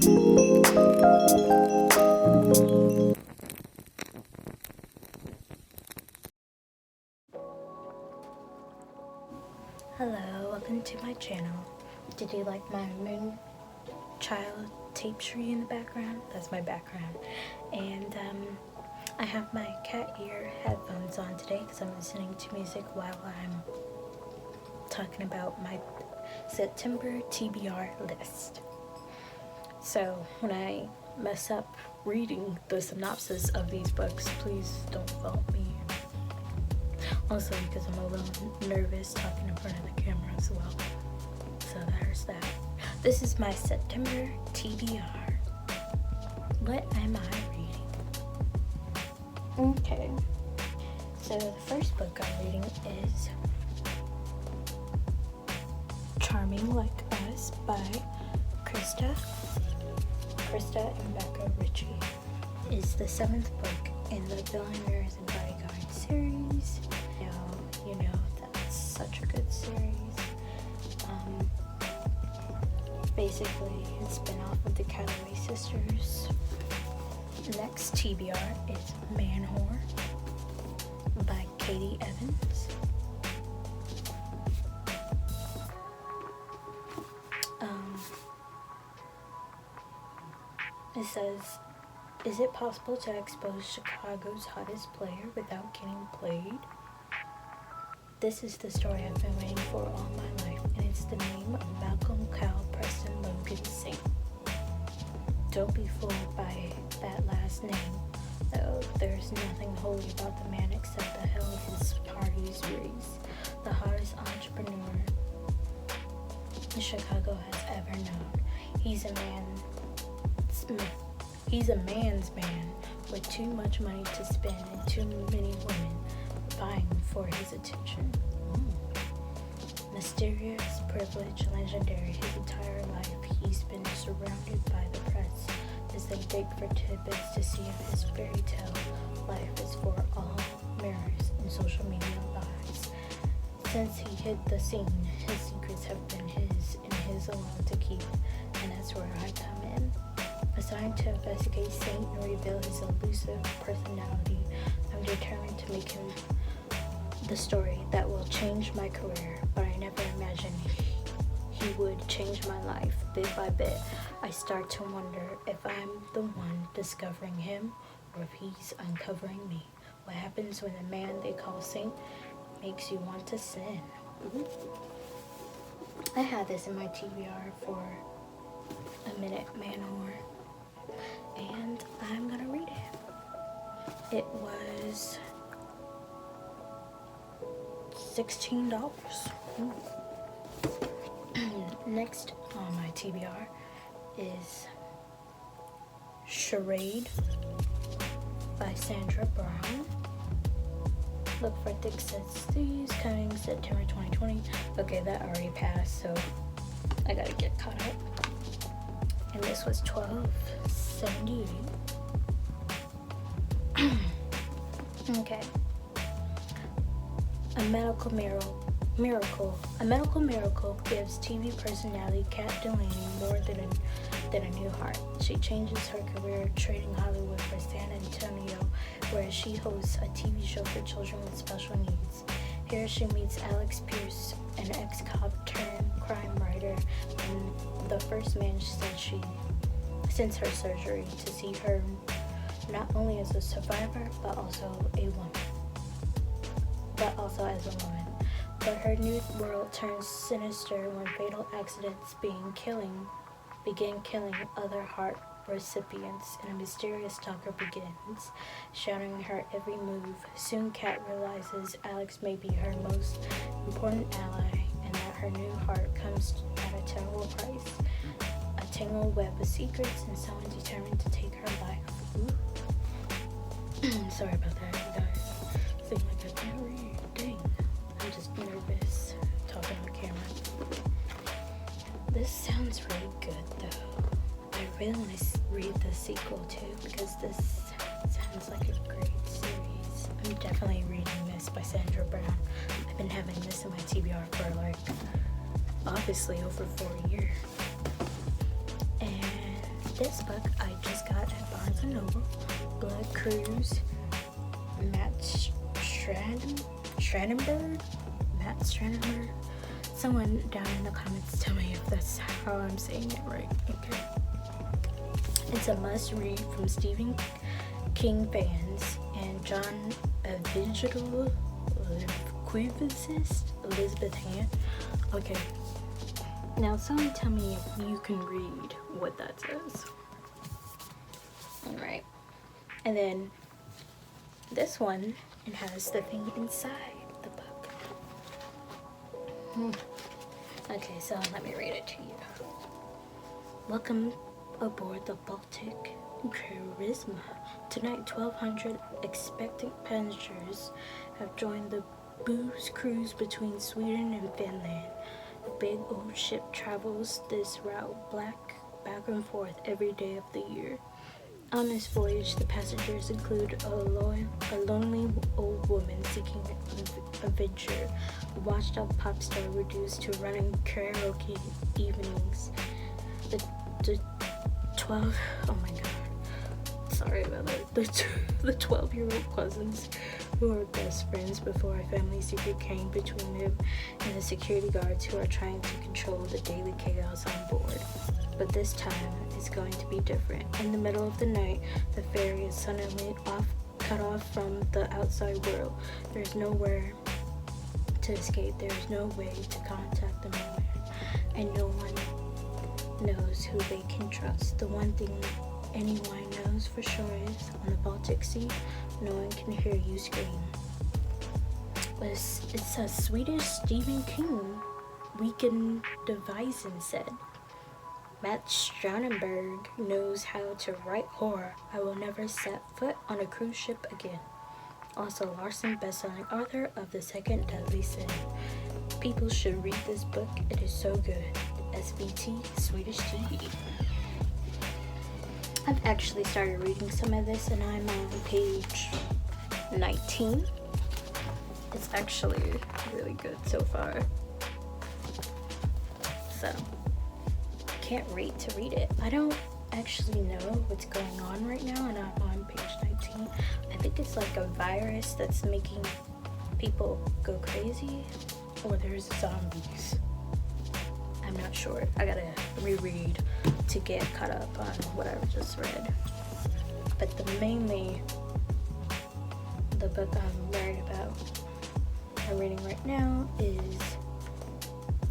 Hello, welcome to my channel. Did you like my moon child tape tree in the background? That's my background. And I have my cat ear headphones on today because I'm listening to music while I'm talking about my September TBR list. So when I mess up reading the synopsis of these books, please don't fault me. Also because I'm a little nervous talking in front of the camera as well. So there's that. This is my September TBR. What am I reading? Okay. So the first book I'm reading is Charming Like Us by Krista and BeccaRitchie. Is the 7th book in the Billionaires and Bodyguards series. You know that's such a good series. Basically, it's been off of the Katy sisters. Next TBR is Manwhore by Katy Evans. It says, is it possible to expose Chicago's hottest player without getting played? This is the story I've been waiting for all my life, and it's the name of Malcolm Cal Preston Logan Saint. Don't be fooled by that last name, though there's nothing holy about the man except the hell his parties raise. The hottest entrepreneur Chicago has ever known. He's a man's man with too much money to spend and too many women vying for his attention. Mysterious, privileged, legendary. His entire life he's been surrounded by the press as they dig for tidbits to see if his fairy tale life is for all mirrors and social media lies. Since he hit the scene, his secrets have been his and his alone to keep, and that's where I come in. Assigned to investigate Saint and reveal his elusive personality, I'm determined to make him the story that will change my career, but I never imagined he would change my life. Bit by bit, I start to wonder if I'm the one discovering him or if he's uncovering me. What happens when the man they call Saint makes you want to sin? I had this in my TBR for a minute, Manwhore, and I'm gonna read it. It was $16. Next on my TBR is Charade by Sandra Brown. Look for Thick Sets Thieves coming September 2020. Okay, that already passed, so I gotta get caught up. And this was $12.78. Okay. A medical miracle gives TV personality Kat Delaney more than a new heart. She changes her career trading Hollywood for San Antonio, where she hosts a TV show for children with special needs. Here she meets Alex Pierce, an ex-cop turned crime writer, and the first man since her surgery to see her not only as a survivor but also as a woman. But her new world turns sinister when fatal accidents begin killing other heart recipients, and a mysterious stalker begins, shadowing her every move. Soon Kat realizes Alex may be her most important ally, and that her new heart comes at a terrible price. A tangled web of secrets and someone determined to take her life. Sorry about that, you guys. Seem like I can't read. Dang. I'm just nervous talking on camera. This sounds really good though. I really want to read the sequel too because this sounds like a great series. I'm definitely reading this by Sandra Brown. I've been having this in my TBR for obviously over 4 years. And this book I just got at Barnes & Noble. Blood Cruise, Strandberg? Matt Strandberg? Someone down in the comments tell me if that's how I'm saying it right. Okay. It's a must-read from Stephen King fans and John Vigil Quivicist Elizabeth Hand. Okay. Now someone tell me if you can read what that says. Alright. And then this one, it has the thing inside the book. Okay, so let me read it to you. Welcome aboard the Baltic Charisma. Tonight, 1,200 expectant passengers have joined the booze cruise between Sweden and Finland. The big old ship travels this route back and forth every day of the year. On this voyage, the passengers include a lonely old woman seeking adventure, a washed-up pop star reduced to running karaoke evenings, the 12, oh my god, sorry about that, the 12-year-old cousins who are best friends before a family secret came between them, and the security guards who are trying to control the daily chaos on board. But this time, it's going to be different. In the middle of the night, the ferry is suddenly cut off from the outside world. There's nowhere to escape. There's no way to contact them anywhere. And no one knows who they can trust. The one thing anyone knows for sure is, on the Baltic Sea, no one can hear you scream. It's a Swedish Stephen King weekend devising said. Matt Strandberg knows how to write horror. I will never set foot on a cruise ship again. Also, Larson, best-selling author of The Second Deadly Sin. People should read this book. It is so good. SVT, Swedish TV. I've actually started reading some of this, and I'm on page 19. It's actually really good so far. So, can't wait to read it. I don't actually know what's going on right now, and I'm on page 19. I think it's like a virus that's making people go crazy, or there's zombies. I'm not sure. I gotta reread to get caught up on what I just read. But mainly the book I'm reading right now is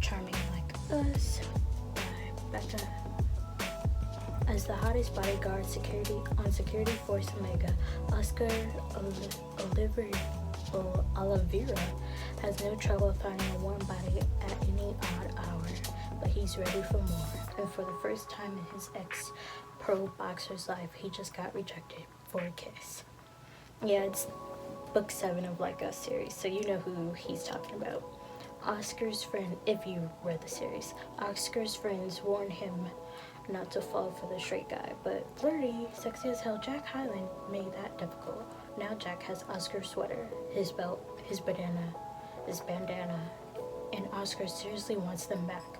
Charming Like Us by Becca. As the hottest bodyguard on Security Force Omega, Oscar Oliveira has no trouble finding a warm body at any odd hour, but he's ready for more. And for the first time in his ex-pro boxer's life, he just got rejected for a kiss. Yeah, it's book 7 of Like Us series, so you know who he's talking about. Oscar's friend, if you read the series, Oscar's friends warned him not to fall for the straight guy, but flirty, sexy as hell Jack Hyland made that difficult. Now Jack has Oscar's sweater, his belt, his bandana, and Oscar seriously wants them back.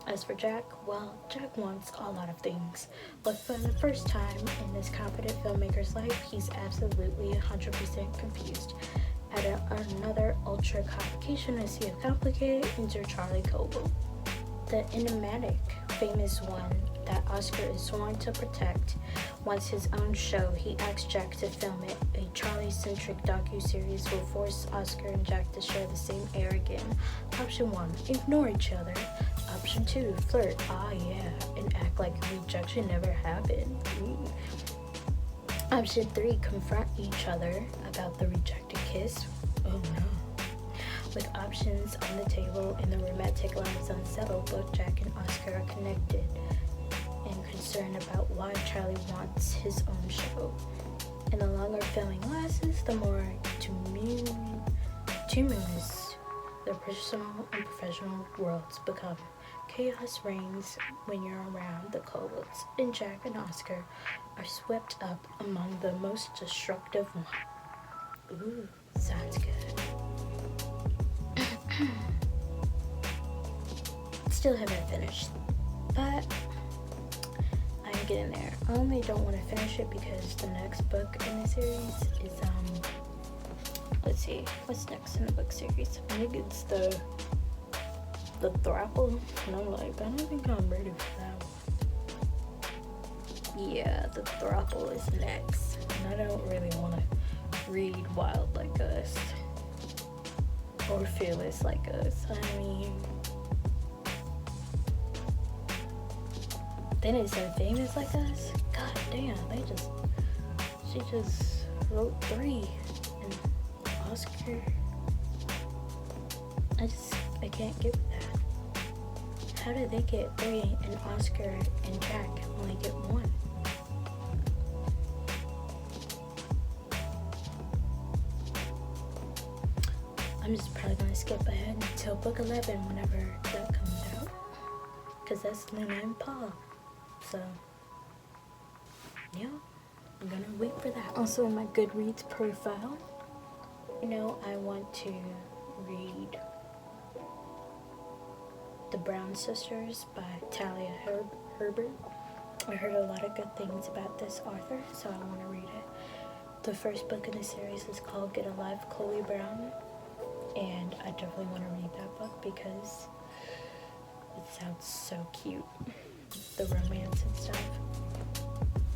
As for Jack, well, Jack wants a lot of things, but for the first time in this confident filmmaker's life, he's absolutely 100% confused. At another ultra complication, I see a complicated Charlie Coble, the enigmatic, famous one that Oscar is sworn to protect. Wants his own show. He asks Jack to film it. A Charlie-centric docu-series will force Oscar and Jack to share the same air again. Option 1, ignore each other. Option 2, flirt. Ah yeah, and act like rejection never happened. Ooh. Option 3, confront each other about the rejected kiss. Oh no. With options on the table and the romantic lines unsettled, both Jack and Oscar are connected and concerned about why Charlie wants his own show. And the longer filming lasts, the more tumultuous their personal and professional worlds become. Chaos reigns when you're around the Cobles, and Jack and Oscar are swept up among the most destructive one. Ooh, sounds good. Still haven't finished, but I'm getting there. I only don't want to finish it because the next book in the series is let's see, what's next in the book series? I think it's the Throuple, and I'm like, I don't think I'm ready for that one. Yeah, the Throuple is next, and I don't really want to read Wild Like Us or Fearless Like Us. I mean, then it's so Famous Like Us. God damn, she just wrote 3 and Oscar. I can't get with that. How did they get 3 and Oscar and Jack only get 1? I'm just probably gonna skip ahead until book 11 whenever that comes out, because that's Luna and Paul. So yeah, I'm gonna wait for that. Also, in my Goodreads profile, I want to read The Brown Sisters by Talia Herbert. I heard a lot of good things about this author, so I want to read it. The first book in the series is called Get a Life, Chloe Brown, and I definitely want to read that book because it sounds so cute, the romance and stuff.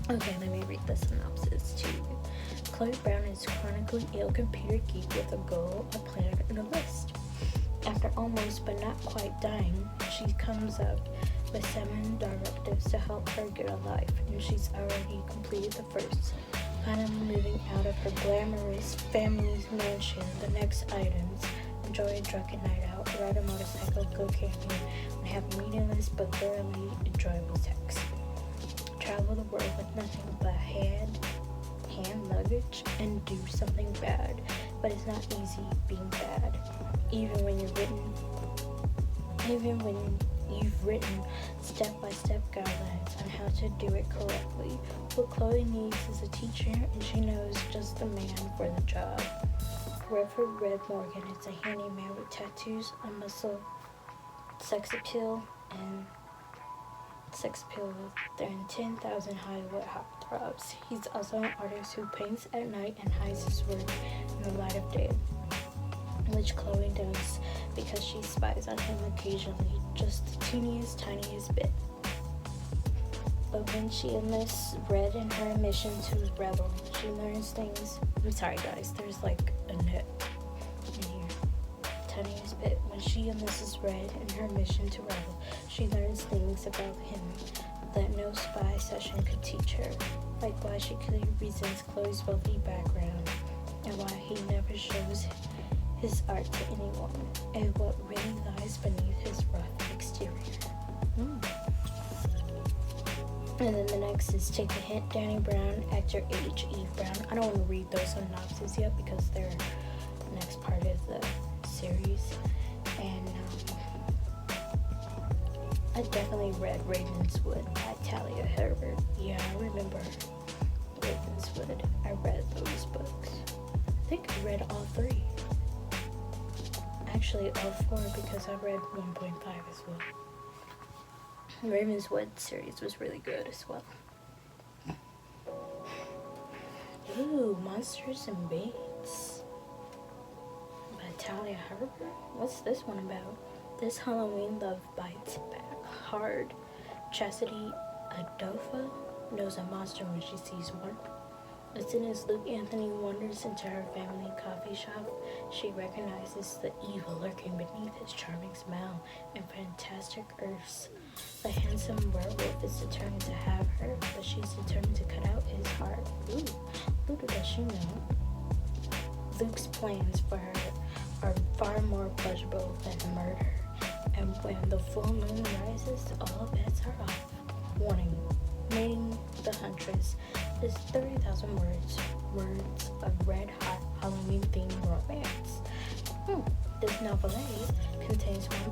Okay, let me read the synopsis to you. Chloe Brown is chronically ill computer geek with a goal, a plan, and a list. After almost but not quite dying, she comes up with 7 directives to help her get a life, and she's already completed the first. Finally moving out of her glamorous family's mansion, the next items: enjoy a drunken night out, ride a motorcycle, go camping, and have meaningless but thoroughly enjoyable sex. Travel the world with nothing but hand luggage, and do something bad. But it's not easy being bad, even when you've written step-by-step guidelines on how to do it correctly. What Chloe needs is a teacher, and she knows just the man for the job. Reverend Red Morgan is a handyman with tattoos, a muscle, sex appeal and 10,000 Hollywood heartthrobs. He's also an artist who paints at night and hides his work in the light of day, which Chloe does because she spies on him occasionally, just the tiniest bit. But when she enlists Red in her mission to rebel, she learns things. I'm sorry guys, there's like a net in here. Tiniest bit. When she enlists Red in her mission to rebel, she learns things about him that no spy session could teach her, like why she clearly resents Chloe's wealthy background, and why he never shows his art to anyone, and what really lies beneath his rough exterior. And then the next is Take a Hint, Danny Brown, actor H. Eve Brown. I don't want to read those synopses yet because they're the next part of the series. And I definitely read Ravenswood by Talia Herbert. Yeah, I remember Ravenswood. I read those books. I think I read all 3. Actually, all 4 because I read 1.5 as well. Ravenswood series was really good as well. Ooh, Monsters and Baits by Talia Herbert. What's this one about? This Halloween love bites back hard. Chastity Adolpha knows a monster when she sees one. As soon as Luke Anthony wanders into her family coffee shop, she recognizes the evil lurking beneath his charming smile and fantastic earths. The handsome werewolf is determined to have her, but she's determined to cut out his heart. Ooh, little does she know. Luke's plans for her are far more pleasurable than murder, and when the full moon rises, all bets are off. Warning, Mating the Huntress is 30,000 words of red-hot Halloween-themed romance. This novelette contains one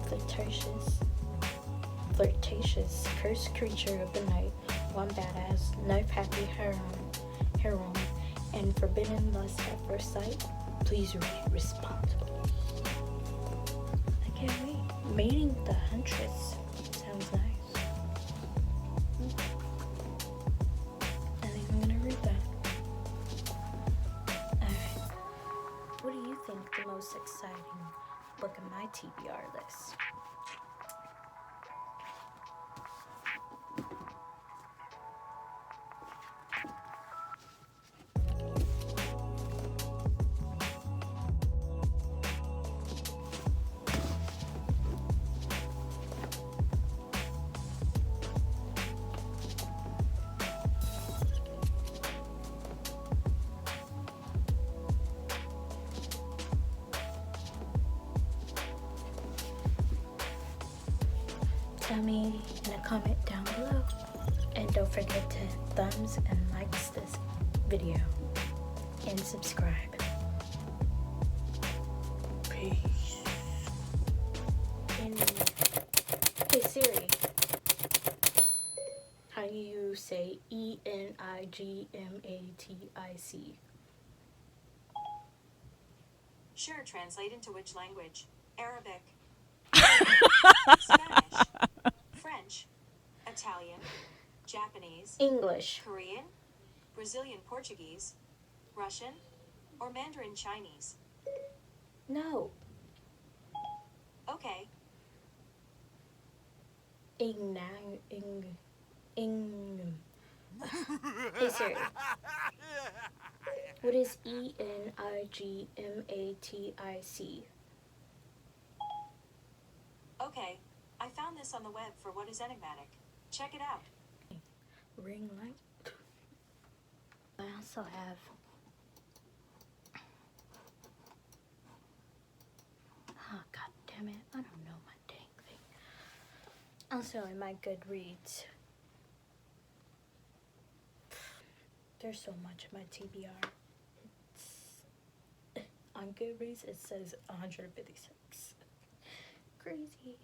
flirtatious cursed creature of the night, one badass, knife-happy heroine, and forbidden lust at first sight. Please read responsibly. I can't wait. Mating the Huntress sounds nice. exciting look at my TBR list. Tell me in a comment down below, and don't forget to thumbs and likes this video and subscribe. Peace. And hey Siri, how do you say Enigmatic? Sure, translate into which language? Arabic, Spanish, French, Italian, Japanese, English. Korean, Brazilian Portuguese, Russian, or Mandarin Chinese? No. Okay. Hey Siri, what is Enigmatic? Okay. I found this on the web for what is enigmatic. Check it out. Ring light. I also have god damn it, I don't know my dang thing. Also in my Goodreads. There's so much in my TBR. On Goodreads it says 156. Crazy.